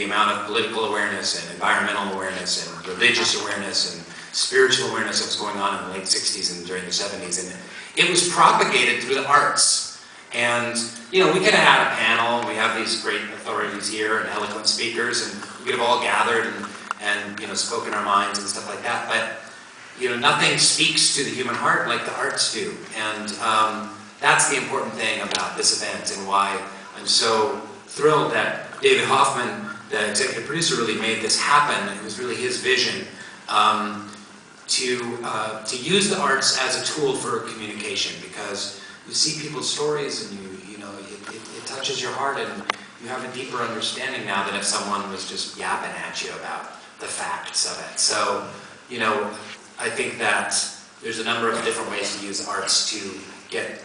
amount of political awareness and environmental awareness and religious awareness and spiritual awareness that was going on in the late 60s and during the 70s. And it was propagated through the arts. And, you know, we could have had a panel, and we have these great authorities here and eloquent speakers, and we could have all gathered and you know, spoken our minds and stuff like that. But, you know, nothing speaks to the human heart like the arts do. And that's the important thing about this event, and why I'm so thrilled that David Hoffman, the executive producer, really made this happen. It was really his vision to use the arts as a tool for communication, because you see people's stories and you know it touches your heart, and you have a deeper understanding now than if someone was just yapping at you about the facts of it. So, you know, I think that there's a number of different ways to use arts to get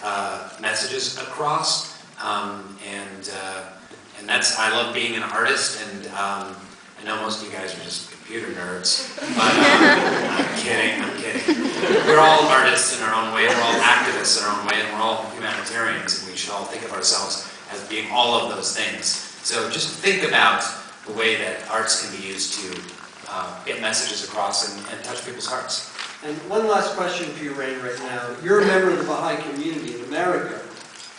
messages across, and that's, I love being an artist, and I know most of you guys are just computer nerds, but I'm kidding. We're all artists in our own way, we're all activists in our own way, and we're all humanitarians, and we should all think of ourselves as being all of those things. So just think about the way that arts can be used to get messages across and touch people's hearts. And one last question for you, Rainn, right now. You're a member of the Baha'i community in America.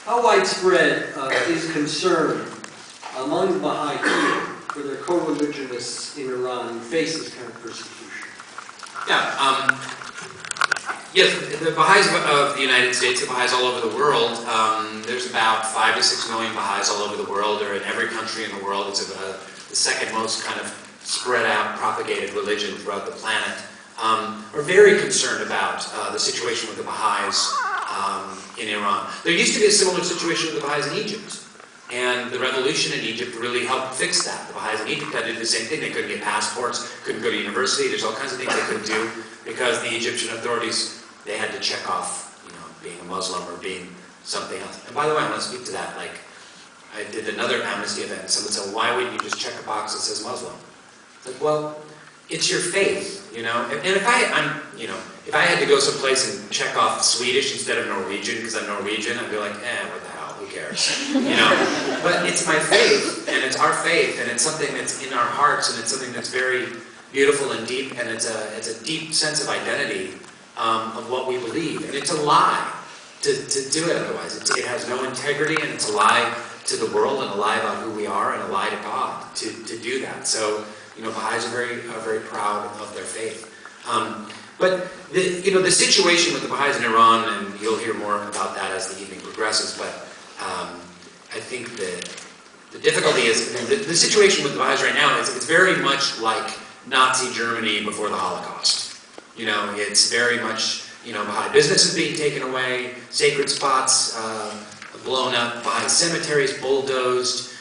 How widespread is concern among the Baha'i people for their co-religionists in Iran who face this kind of persecution? Yeah, yes, the Baha'is of the United States, the Baha'is all over the world, there's about 5 to 6 million Baha'is all over the world, or in every country in the world. It's the second most kind of spread out, propagated religion throughout the planet. Are very concerned about the situation with the Baha'is in Iran. There used to be a similar situation with the Baha'is in Egypt. And the revolution in Egypt really helped fix that. The Baha'is in Egypt had to do the same thing. They couldn't get passports, couldn't go to university. There's all kinds of things they couldn't do because the Egyptian authorities, they had to check off, you know, being a Muslim or being something else. And by the way, I want to speak to that. Like, I did another amnesty event, and someone said, why wouldn't you just check a box that says Muslim? It's like, well, it's your faith, you know. And if if I had to go someplace and check off Swedish instead of Norwegian because I'm Norwegian, I'd be like, what the hell, who cares, you know. But it's my faith, and it's our faith, and it's something that's in our hearts, and it's something that's very beautiful and deep, and it's a deep sense of identity of what we believe. And it's a lie to do it otherwise. It has no integrity, and it's a lie to the world, and a lie about who we are, and a lie to God to do that. So, you know, Baha'is are very proud of their faith. But the situation with the Baha'is in Iran, and you'll hear more about that as the evening progresses. But I think the difficulty is the situation with the Baha'is right now is it's very much like Nazi Germany before the Holocaust. You know, it's very much, you know, Baha'i business is being taken away, sacred spots blown up, Baha'i cemeteries bulldozed.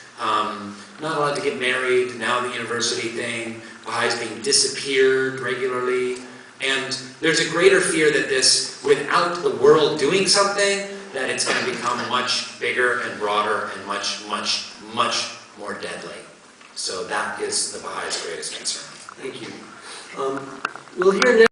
Not allowed to get married, now the university thing, Baha'is being disappeared regularly. And there's a greater fear that this, without the world doing something, that it's going to become much bigger and broader and much, much, much more deadly. So that is the Baha'is' greatest concern. Thank you. We'll hear next.